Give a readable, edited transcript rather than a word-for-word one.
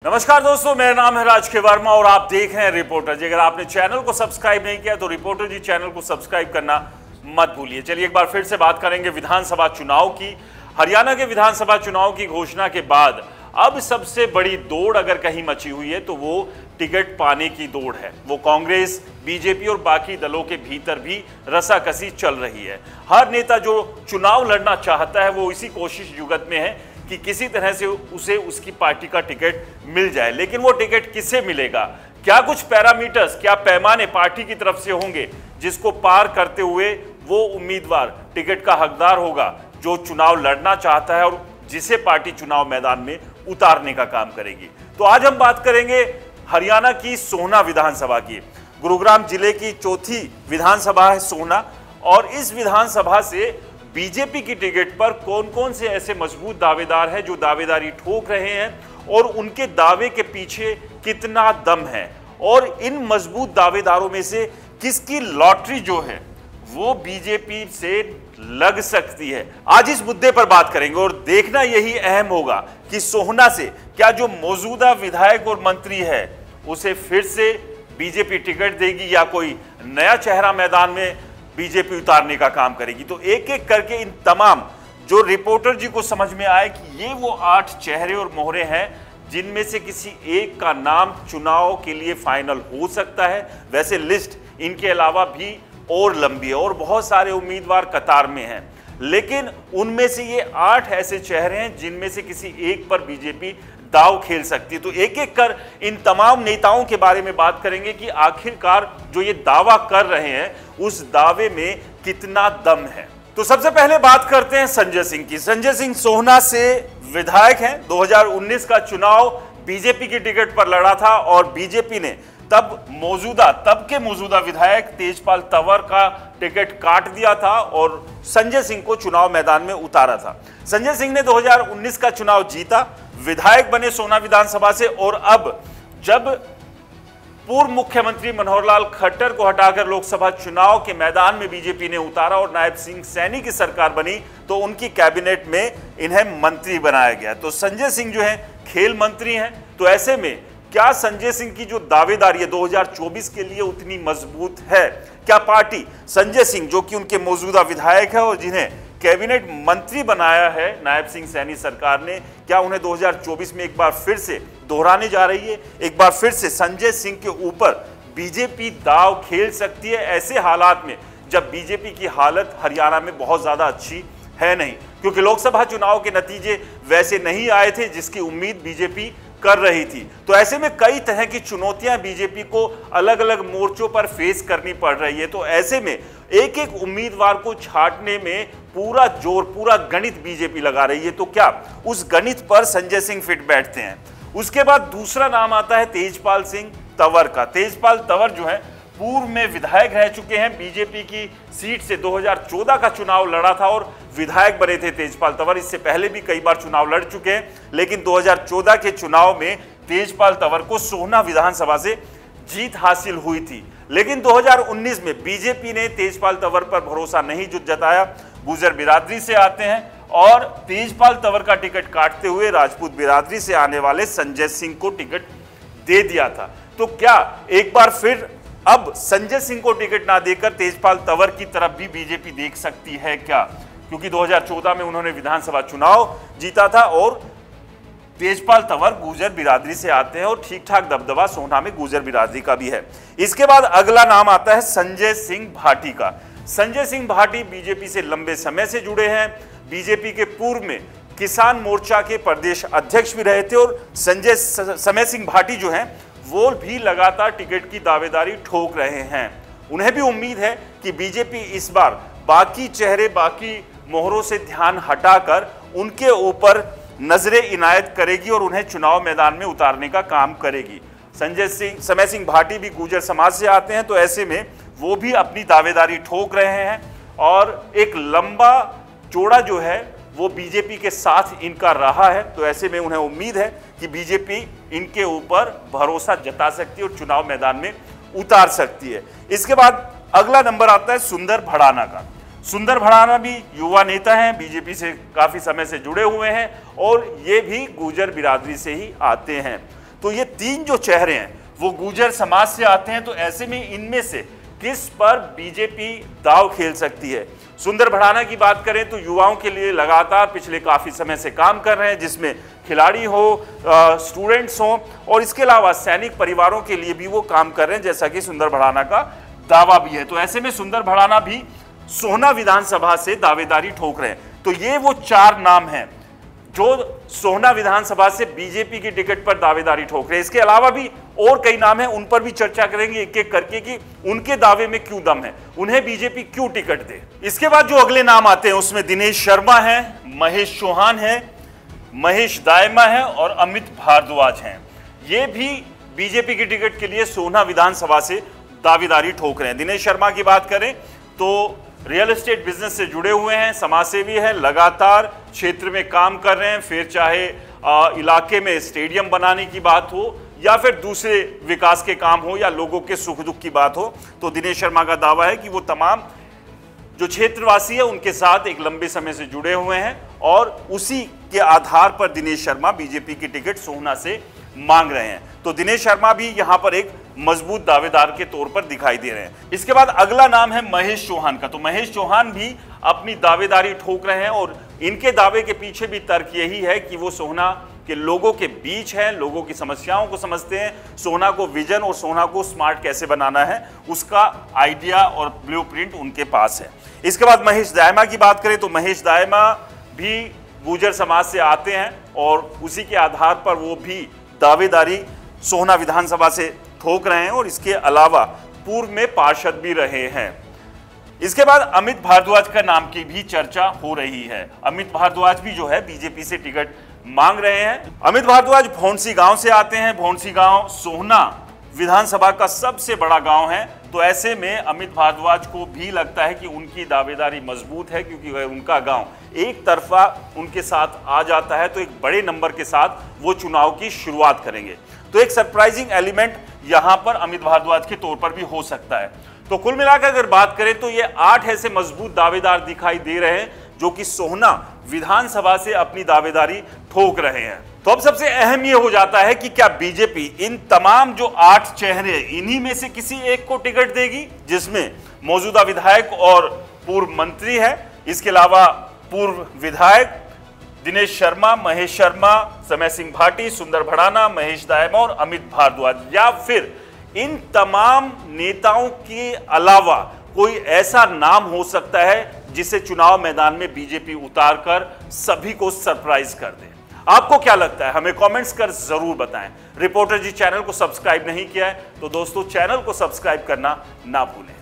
नमस्कार दोस्तों, मेरा नाम है राज के वर्मा और आप देख रहे हैं रिपोर्टर जी। अगर आपने चैनल को सब्सक्राइब नहीं किया तो रिपोर्टर जी चैनल को सब्सक्राइब करना मत भूलिए। चलिए एक बार फिर से बात करेंगे विधानसभा चुनाव की। हरियाणा के विधानसभा चुनाव की घोषणा के बाद अब सबसे बड़ी दौड़ अगर कहीं मची हुई है तो वो टिकट पाने की दौड़ है। वो कांग्रेस, बीजेपी और बाकी दलों के भीतर भी रसाकसी चल रही है। हर नेता जो चुनाव लड़ना चाहता है वो इसी कोशिश युगत में है कि किसी तरह से उसे उसकी पार्टी का टिकट मिल जाए। लेकिन वो टिकट किसे मिलेगा, क्या कुछ पैरामीटर्स, क्या पैमाने पार्टी की तरफ से होंगे जिसको पार करते हुए वो उम्मीदवार टिकट का हकदार होगा जो चुनाव लड़ना चाहता है और जिसे पार्टी चुनाव मैदान में उतारने का काम करेगी। तो आज हम बात करेंगे हरियाणा की सोहना विधानसभा की। गुरुग्राम जिले की चौथी विधानसभा है सोहना, और इस विधानसभा से बीजेपी की टिकट पर कौन कौन से ऐसे मजबूत दावेदार हैं जो दावेदारी ठोक रहे हैं और उनके दावे के पीछे कितना दम है, और इन मजबूत दावेदारों में से किसकी लॉटरी जो है वो बीजेपी से लग सकती है। आज इस मुद्दे पर बात करेंगे और देखना यही अहम होगा कि सोहना से क्या जो मौजूदा विधायक और मंत्री है उसे फिर से बीजेपी टिकट देगी या कोई नया चेहरा मैदान में बीजेपी उतारने का काम करेगी। तो एक एक करके इन तमाम जो रिपोर्टर जी को समझ में आए कि ये वो 8 चेहरे और मोहरे हैं जिनमें से किसी एक का नाम चुनाव के लिए फाइनल हो सकता है। वैसे लिस्ट इनके अलावा भी और लंबी है और बहुत सारे उम्मीदवार कतार में हैं, लेकिन उनमें से ये 8 ऐसे चेहरे हैं जिनमें से किसी एक पर बीजेपी दाव खेल सकती है। तो एक एक कर इन तमाम नेताओं के बारे में बात करेंगे कि आखिरकार जो ये दावा कर रहे हैं उस दावे में कितना दम है। तो सबसे पहले बात करते हैं संजय सिंह की। संजय सिंह सोहना से विधायक हैं। 2019 का चुनाव बीजेपी की टिकट पर लड़ा था और बीजेपी ने तब के मौजूदा विधायक तेजपाल तंवर का टिकट काट दिया था और संजय सिंह को चुनाव मैदान में उतारा था। संजय सिंह ने 2019 का चुनाव जीता, विधायक बने सोहना विधानसभा से, और अब जब पूर्व मुख्यमंत्री मनोहर लाल खट्टर को हटाकर लोकसभा चुनाव के मैदान में बीजेपी ने उतारा और नायब सिंह सैनी की सरकार बनी तो उनकी कैबिनेट में इन्हें मंत्री बनाया गया। तो संजय सिंह जो है खेल मंत्री हैं। तो ऐसे में क्या संजय सिंह की जो दावेदारी है 2024 के लिए उतनी मजबूत है? क्या पार्टी संजय सिंह जो कि उनके मौजूदा विधायक है और जिन्हें कैबिनेट मंत्री बनाया है नायब सिंह सैनी सरकार ने, क्या उन्हें 2024 में एक बार फिर से दोहराने जा रही है? एक बार फिर से संजय सिंह के ऊपर बीजेपी दाव खेल सकती है ऐसे हालात में जब बीजेपी की हालत हरियाणा में बहुत ज्यादा अच्छी है नहीं, क्योंकि लोकसभा चुनाव के नतीजे वैसे नहीं आए थे जिसकी उम्मीद बीजेपी कर रही थी। तो ऐसे में कई तरह की चुनौतियां बीजेपी को अलग अलग मोर्चों पर फेस करनी पड़ रही है। तो ऐसे में एक एक उम्मीदवार को छांटने में पूरा जोर, पूरा गणित बीजेपी लगा रही है। तो क्या उस गणित पर संजय सिंह फिट बैठते हैं? उसके बाद दूसरा नाम आता है तेजपाल सिंह तंवर का। तेजपाल तंवर जो है पूर्व में विधायक रह चुके हैं, बीजेपी की सीट से 2014 का चुनाव लड़ा था और विधायक बने थे तेजपाल तंवर। इससे पहले भी कई बार चुनाव लड़ चुके हैं, लेकिन 2014 के चुनाव में तेजपाल तंवर को सोहना विधानसभा से जीत हासिल हुई थी। लेकिन 2019 में बीजेपी ने तेजपाल तंवर पर भरोसा नहीं जताया। गुर्जर बिरादरी से आते हैं और तेजपाल तंवर का टिकट काटते हुए राजपूत बिरादरी से आने वाले संजय सिंह को टिकट दे दिया था। तो क्या एक बार फिर अब संजय सिंह को टिकट ना देकर तेजपाल तंवर की तरफ भी बीजेपी देख सकती है क्या? क्योंकि 2014 में उन्होंने विधानसभा चुनाव जीता था और तेजपाल तंवर गुर्जर बिरादरी से आते हैं और ठीक ठाक दबदबा सोहना में गुर्जर बिरादरी का भी है। इसके बाद अगला नाम आता है संजय सिंह भाटी का। संजय सिंह भाटी बीजेपी से लंबे समय से जुड़े हैं। बीजेपी के पूर्व में किसान मोर्चा के प्रदेश अध्यक्ष भी रहे थे और समय सिंह भाटी जो हैं वो भी लगातार टिकट की दावेदारी ठोक रहे हैं। उन्हें भी उम्मीद है कि बीजेपी इस बार बाकी चेहरे, बाकी मोहरों से ध्यान हटाकर उनके ऊपर नजरें इनायत करेगी और उन्हें चुनाव मैदान में उतारने का काम करेगी। समय सिंह भाटी भी गुर्जर समाज से आते हैं, तो ऐसे में वो भी अपनी दावेदारी ठोक रहे हैं और एक लंबा चौड़ा जो है वो बीजेपी के साथ इनका रहा है। तो ऐसे में उन्हें उम्मीद है कि बीजेपी इनके ऊपर भरोसा जता सकती है और चुनाव मैदान में उतार सकती है। इसके बाद अगला नंबर आता है सुंदर भड़ाना का। सुंदर भड़ाना भी युवा नेता हैं, बीजेपी से काफी समय से जुड़े हुए हैं और ये भी गुर्जर बिरादरी से ही आते हैं। तो ये 3 जो चेहरे हैं वो गुर्जर समाज से आते हैं। तो ऐसे में इनमें से किस पर बीजेपी दांव खेल सकती है? सुंदर भड़ाना की बात करें तो युवाओं के लिए लगातार पिछले काफी समय से काम कर रहे हैं, जिसमें खिलाड़ी हो, स्टूडेंट्स हो और इसके अलावा सैनिक परिवारों के लिए भी वो काम कर रहे हैं, जैसा कि सुंदर भड़ाना का दावा भी है। तो ऐसे में सुंदर भड़ाना भी सोहना विधानसभा से दावेदारी ठोक रहे हैं। तो ये वो 4 नाम हैं जो सोहना विधानसभा से बीजेपी की टिकट पर दावेदारी ठोक रहे हैं। इसके अलावा भी और कई नाम हैं, उन पर भी चर्चा करेंगे एक एक करके कि उनके दावे में क्यों दम है, उन्हें बीजेपी क्यों टिकट दे। इसके बाद जो अगले नाम आते हैं उसमें दिनेश शर्मा है, महेश चौहान है, महेश दायमा है और अमित भारद्वाज हैं। ये भी बीजेपी की टिकट के लिए सोहना विधानसभा से दावेदारी ठोक रहे हैं। दिनेश शर्मा की बात करें तो रियल एस्टेट बिजनेस से जुड़े हुए हैं, समाजसेवी हैं, लगातार क्षेत्र में काम कर रहे हैं, फिर चाहे इलाके में स्टेडियम बनाने की बात हो या फिर दूसरे विकास के काम हो या लोगों के सुख दुख की बात हो। तो दिनेश शर्मा का दावा है कि वो तमाम जो क्षेत्रवासी है उनके साथ एक लंबे समय से जुड़े हुए हैं और उसी के आधार पर दिनेश शर्मा बीजेपी की टिकट सोहना से मांग रहे हैं। तो दिनेश शर्मा भी यहां पर एक मजबूत दावेदार के तौर पर दिखाई दे रहे हैं। इसके बाद अगला नाम है महेश चौहान का। तो महेश चौहान भी अपनी दावेदारी ठोक रहे हैं और इनके दावे के पीछे भी तर्क यही है कि वो सोहना के लोगों के बीच हैं, लोगों की समस्याओं को समझते हैं, सोहना को विजन और सोहना को स्मार्ट कैसे बनाना है उसका आइडिया और ब्लूप्रिंट उनके पास है। इसके बाद महेश दायमा की बात करें तो महेश दायमा भी गुर्जर समाज से आते हैं और उसी के आधार पर वो भी दावेदारी सोहना विधानसभा से ठोक रहे हैं और इसके अलावा पूर्व में पार्षद भी रहे हैं। इसके बाद अमित भारद्वाज का नाम की भी चर्चा हो रही है। अमित भारद्वाज भी जो है बीजेपी से टिकट मांग रहे हैं। अमित भारद्वाज भौंसी गांव से आते हैं। भौंसी गांव सोहना विधानसभा का सबसे बड़ा गांव है। तो ऐसे में अमित भारद्वाज को भी लगता है कि उनकी दावेदारी मजबूत है, क्योंकि वह उनका गांव एक तरफा उनके साथ आ जाता है तो एक बड़े नंबर के साथ वो चुनाव की शुरुआत करेंगे। तो एक सरप्राइजिंग एलिमेंट यहां पर अमित भारद्वाज के तौर पर भी हो सकता है। तो कुल मिलाकर अगर बात करें तो ये 8 ऐसे मजबूत दावेदार दिखाई दे रहे हैं जो कि सोहना विधानसभा से अपनी दावेदारी ठोक रहे हैं। तो अब सबसे अहम यह हो जाता है कि क्या बीजेपी इन तमाम जो 8 चेहरे इन्हीं में से किसी एक को टिकट देगी, जिसमें मौजूदा विधायक और पूर्व मंत्री है, इसके अलावा पूर्व विधायक दिनेश शर्मा, महेश शर्मा, समय सिंह भाटी, सुंदर भड़ाना, महेश दायमा और अमित भारद्वाज, या फिर इन तमाम नेताओं के अलावा कोई ऐसा नाम हो सकता है जिसे चुनाव मैदान में बीजेपी उतारकर सभी को सरप्राइज कर दे। आपको क्या लगता है? हमें कमेंट्स कर जरूर बताएं। रिपोर्टर जी चैनल को सब्सक्राइब नहीं किया है तो दोस्तों चैनल को सब्सक्राइब करना ना भूलें।